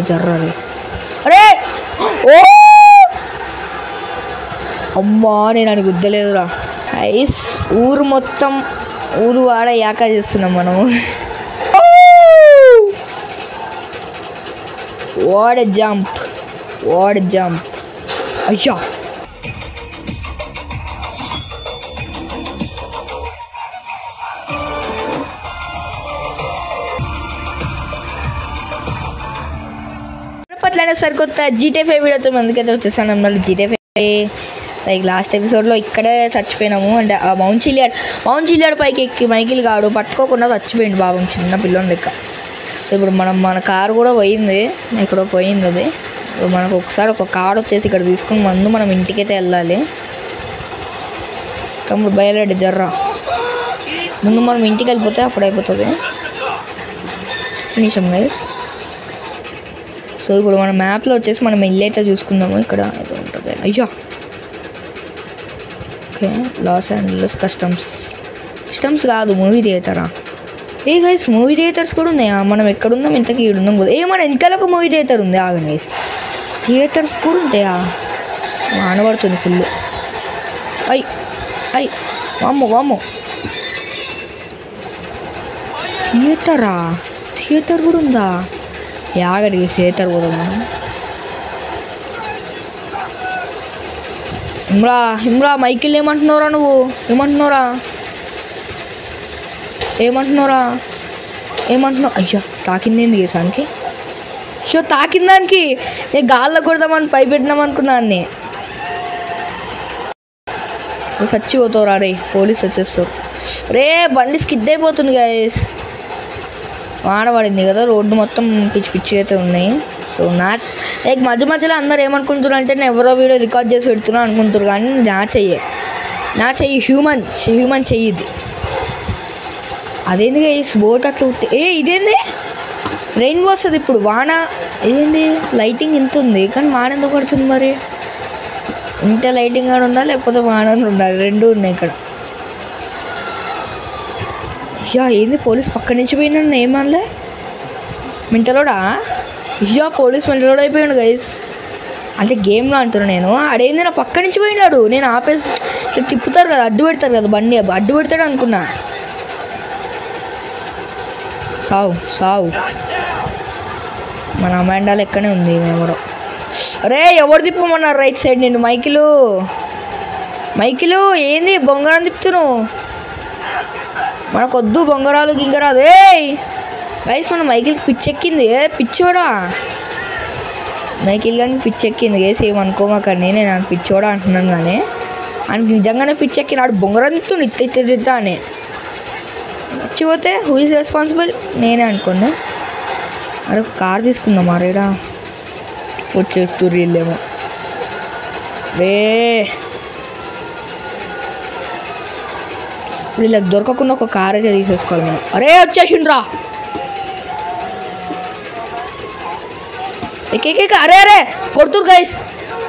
జర్రాలి అరే ఓ అమ్మా నేను అని గుద్దలేదురా ఐస్ ఊరు మొత్తం ఊరు వాడ యాక చేస్తున్నాం మనము వాట్ జంప్ అయ్యా అట్లానే సరికొత్త GTA 5 వీడియోతో అందుకైతే వచ్చేసాను అన్నమాట. GTA 5 లైక్ లాస్ట్ ఎపిసోడ్లో ఇక్కడే చచ్చిపోయినాము. అంటే ఆ మౌంట్ చిలియాడ్ పైకి ఎక్కి మైకిల్ గాడు పట్టుకోకుండా చచ్చిపోయింది బాబం, చిన్న పిల్లని లెక్క. ఇప్పుడు మన కారు కూడా పోయింది, ఎక్కడో పోయింది అది. మనకు ఒకసారి ఒక కారు వచ్చేసి ఇక్కడ తీసుకుని మనం ఇంటికైతే వెళ్ళాలి. తమ్ముడు బయలుదేరి జర్రా, ముందు మనం ఇంటికి వెళ్ళిపోతే అప్పుడు అయిపోతుంది. నిమిషం గైస్. సో ఇప్పుడు మన మ్యాప్లో వచ్చేసి మనం ఇల్లు అయితే చూసుకుందాము. ఇక్కడ ఏదో ఉంటుంది. అయ్యో ఓకే, లాస్ ఏంజలస్ కస్టమ్స్ కాదు, మూవీ థియేటరా? ఏ గైస్ మూవీ థియేటర్స్ కూడా ఉన్నాయా? మనం ఎక్కడున్నాం ఇంతకీ ఈడున్నాం కదా. మన వెనకాల ఒక మూవీ థియేటర్ ఉంది. ఆగండి గైస్, థియేటర్స్ కూడా ఉంటాయా? మానబడుతుంది ఫుల్. అయ్ వామ్మో థియేటర్ కూడా ఉందా? యాగడికి థియేటర్ కూడా మనం. ఇమ్రా మైకిల్ ఏమంటున్నారా? నువ్వు ఏమంటున్నారా? అయ్యా తాకింది ఏంది గేసానికి? తాకిందానికి నేను గాల్లో కొడదామని పై పెట్టినామనుకున్నాను. చచ్చిపోతావురా రే, పోలీసు వచ్చేస్తావు రే. బండి స్కిడ్ అయిపోతుంది గైస్, వాడబడింది కదా, రోడ్డు మొత్తం పిచ్చి అయితే ఉన్నాయి. సో లైక్ మధ్యలో అందరు ఏమనుకుంటున్నారు అంటే నేను ఎవరో వీడియో రికార్డ్ చేసి పెడుతున్నాను అనుకుంటారు, కానీ నా చెయ్యి హ్యూమన్ చెయ్యి ఇది. అదేంది గైస్ బోట్ అట్లా ఇదేంది రెయిన్బో వస్తుంది ఇప్పుడు, వాన. ఇదేంది లైటింగ్ ఇంత ఉంది కానీ వాన ఎందుకు పడుతుంది మరి? ఇంత లైటింగ్ కూడా ఉందా లేకపోతే వాన ఉండాలి, రెండు ఉన్నాయి ఇక్కడ. ఏంది పోలీస్ పక్క నుంచి పోయినాడు, ఏమనలే? మింటలోడా? పోలీస్ మింటలోడు అయిపోయాడు గైస్. అంటే గేమ్లో అంటున్నా నేను. ఆడేంది నా పక్క నుంచి పోయినాడు, నేను ఆపేసి ఇట్లా తిప్పుతారు కదా, అడ్డు పెడతారు కదా బండి, అడ్డు పెడతాడు అనుకున్నా. సావు మన అమాండా లెక్కనే ఉంది ఎవరో. అరే ఎవరు తిప్పమన్నారు రైట్ సైడ్? నేను మైకిలు ఏంది బొంగరం తిప్పుతున్నావు? మనకొద్దు బొంగరాలు గింగరాలు. గైస్ మన మైకిల్కి పిచ్చెక్కింది, పిచ్చోడా మైకిల్ కానీ పిచ్చెక్కింది గైస్. ఏమనుకోమాకండి, నేను ఆయన పిచ్చోడా అంటున్నాను కానీ ఆయనకి నిజంగానే పిచ్చెక్కినాడు. బొంగరం తిప్పుతుంది ఇత్త అని వచ్చిపోతే హూ ఈజ్ రెస్పాన్సిబుల్? నేనే అనుకోండి. అరే కార్ తీసుకుందాం అరేడా, వచ్చేస్తూరు వీళ్ళేమో. వీళ్ళకి దొరకకుండా ఒక కార్ అయితే తీసేసుకోవాలి మనం. అరే వచ్చేసిండ్రా, అరే కొడుతురు గైస్.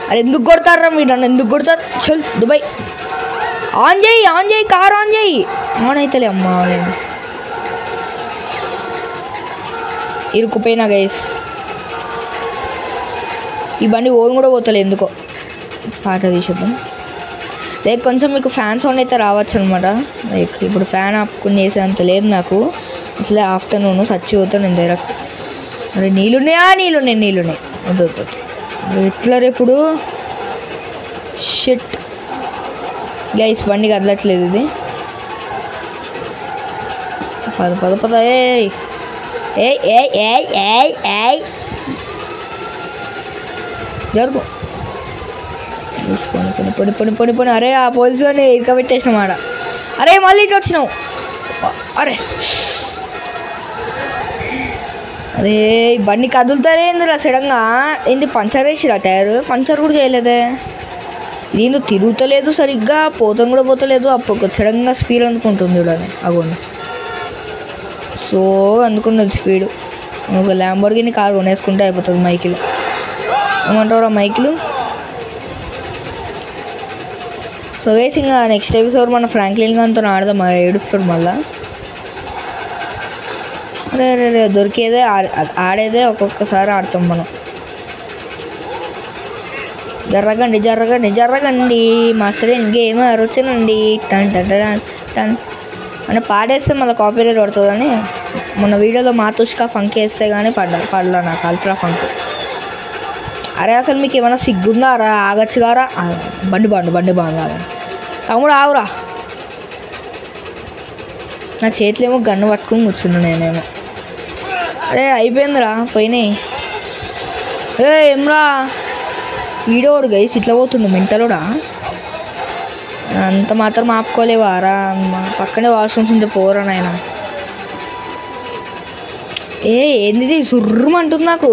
అరే ఎందుకు కొడతారా మీరు నన్ను? ఎందుకు కొడతారు? చల్ దుబాయ్ ఆన్ చేయి కార్ ఆన్ చేయి. ఆన్ అవుతలే అమ్మా, నేను ఇరుక్కుపోయినా గైస్. ఈ బండి ఓన్ కూడా పోతలే ఎందుకో. పాట తీసేద్దాం. లైక్ కొంచెం మీకు ఫ్యాన్ సౌండ్ అయితే రావచ్చు అనమాట. లైక్ ఇప్పుడు ఫ్యాన్ ఆపుకుని చేసేంత లేదు నాకు అసలే. ఆఫ్టర్నూన్ చచ్చిపోతాను నేను డైరెక్ట్. అరే నీళ్ళున్నాయి వద్దు ఎట్లా రేపుడు? షిట్ గైస్ బండి కదలట్లేదు ఇది. పద జరుగు పొని. అరే ఆ పోలీసు అని ఇక పెట్టేసినాం ఆడ. అరే మళ్ళీ ఇట్లా వచ్చినావు. అరే బండి కదులుతారేందిరా సడన్గా? ఏంటి పంచర్ వేసిరా? టైర్ పంచర్ కూడా చేయలేదే. ఇది తిరుగుతలేదు సరిగ్గా, పోతాం కూడా పోతలేదు. అప్పుడు సడన్గా స్పీడ్ అందుకుంటుంది చూడాలి, అగోండి. సో అందుకున్నది స్పీడ్. ఒక ల్యాంబోర్గిని కారు కొనేసుకుంటే అయిపోతుంది. మైకిల్ ఏమంటావురా మైకిల్? సో గైస్ ఇంకా నెక్స్ట్ ఎపిసోడ్ మన ఫ్రాంక్లిన్ గారితో ఆడదాం. ఏడుస్తాడు మళ్ళా. అరే రే రే దొరికేదే ఆడేదే ఒక్కొక్కసారి ఆడతాం మనం. జర్రగండి జర్రగండి జర్రగండి మాస్టర్ గేమర్ వచ్చానండి టన్ టన్ టన్ టన్ అంటే పాడేస్తే మళ్ళీ కాపీరైట్ పడుతుందని మొన్న వీడియోలో మాతుష్కా ఫంక్ వేస్తే కానీ పడలా నాకు అల్ట్రా ఫంక్. అరే అసలు మీకు ఏమైనా సిగ్గుందా రా? ఆగచ్చు గారా? బండి బాగుంది తమ్ముడు ఆవురా. నా చేతిలో గన్ను పట్టుకుని కూర్చున్నా నేనేమో. అరే అయిపోయిందిరా పోయినాయి. ఏమ్రా వీడోడు గైస్ ఇట్లా పోతుండు మెంటలోడా. అంత మాత్రం ఆపుకోలేవారా? పక్కనే వాష్రూమ్స్ ఉంటే పోరా నాయన. ఏంది సుర్రమంటుంది నాకు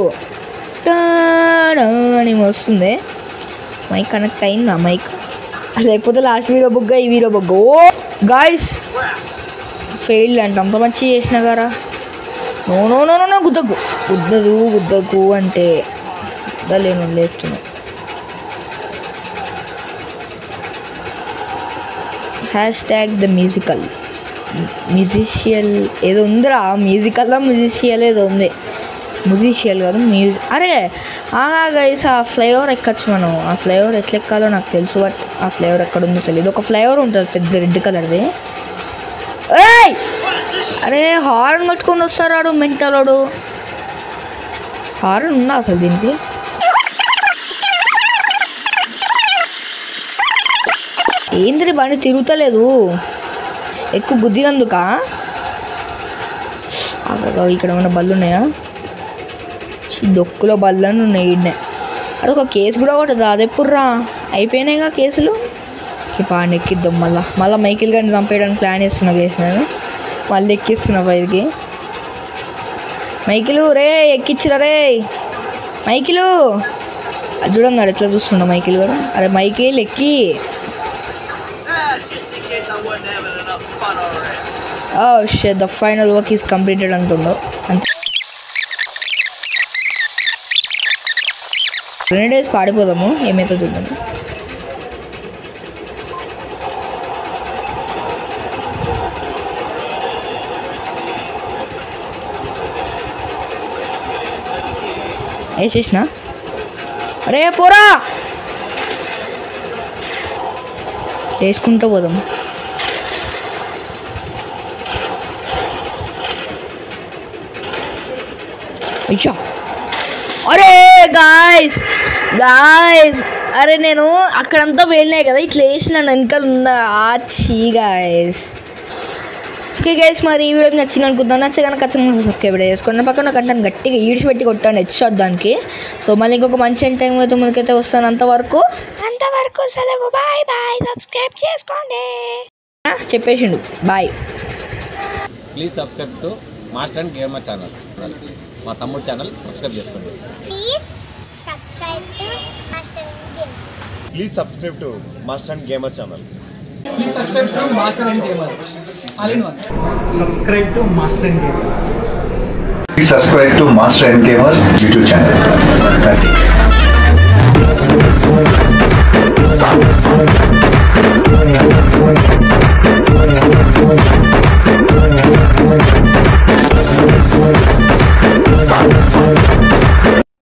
అని వస్తుంది. మైక్ కనెక్ట్ అయిందా మైక్? లేకపోతే లాస్ట్ వీడియో బుగ్గా ఈ వీడియో బుగ్గ. ఓ గాయస్ ఫెయిల్ అంటే అంత మంచి చేసినా గారా. నో నో నో నో గుద్దకు అంటే గుద్దలేను లేపుతున్నా. #the మ్యూజిషియల్ ఏదో ఉందిరా. మ్యూజిషియల్ ఏదో ఉంది. మ్యూజిషియల్ కాదు అరే గైస్ ఆ ఫ్లైఓవర్ ఎక్కచ్చు మనం. ఆ ఫ్లైఓవర్ ఎట్లా ఎక్కాలో నాకు తెలుసు, బట్ ఆ ఫ్లైఓవర్ ఎక్కడ ఉందో తెలియదు. ఒక ఫ్లైఓవర్ ఉంటుంది పెద్ద రెడ్ కలర్ది. అరే హార్న్ కట్టుకొని వస్తారాడు మెంటలోడు. హార్న్ ఉందా అసలు దీనికి? ఏంద్రీ బండి తిరుగుతలేదు ఎక్కువ గుద్దినందుక? ఇక్కడ ఏమైనా బళ్ళు ఉన్నాయా? డొక్కులో బళ్ళని ఉన్నాయి ఈడనే. అదొక కేసు కూడా పడుతుంది. అదెప్పుడురా అయిపోయినాయిగా కేసులు. పాడిని ఎక్కిద్దాం మళ్ళీ మైకిల్ గారిని చంపేయడానికి ప్లాన్ చేస్తున్నా కేసు. నేను మళ్ళీ ఎక్కిస్తున్నా పైకి. మైకిలు రే ఎక్కిచ్చిరా రే మైకిలు. అది చూడండి ఎట్లా చూస్తున్నా మైకిల్ కూడా. అరే మైకిల్ ఎక్కి. Oh shit, the final work is completed అంటుండో. అంతే డేస్ పాడిపోదాము ఏమైతే చూద్దాము. వేసేసిన. అరే పోరా వేసుకుంటూ పోదాము. అరే గాయస్ అరే నేను అక్కడంతా వెళ్ళినాయి కదా ఇట్లా వేసినాను వెనకాల ఉందా ఆచి గాయస్. ఓకే గైస్ మరి ఈ వీడియో నచ్చింది అనుకుంటున్నాను. నచ్చ కనుక ఖచ్చితంగా సబ్స్క్రైబ్ చేసుకోండి. పక్కన కంటెంట్ గట్టిగా ఈడ్చిపెట్టి కొట్టాను హెడ్షాట్ దానికి. సో మళ్ళీ ఇంకొక మంచి టైం అయితే మనకైతే వస్తాను. అంతవరకు సెలవు. Bye bye. సబ్స్క్రైబ్ చేసుకోండి చెప్పేసిండు. Bye. Please subscribe to master and gamer channel. మా తమ్ముడు ఛానల్ సబ్స్క్రైబ్ చేసుకోండి. Please subscribe to Master and Gamer channel. Please subscribe to Master and Gamer. All in one. Subscribe to Master and Gamer. Please subscribe to Master and Gamer YouTube channel.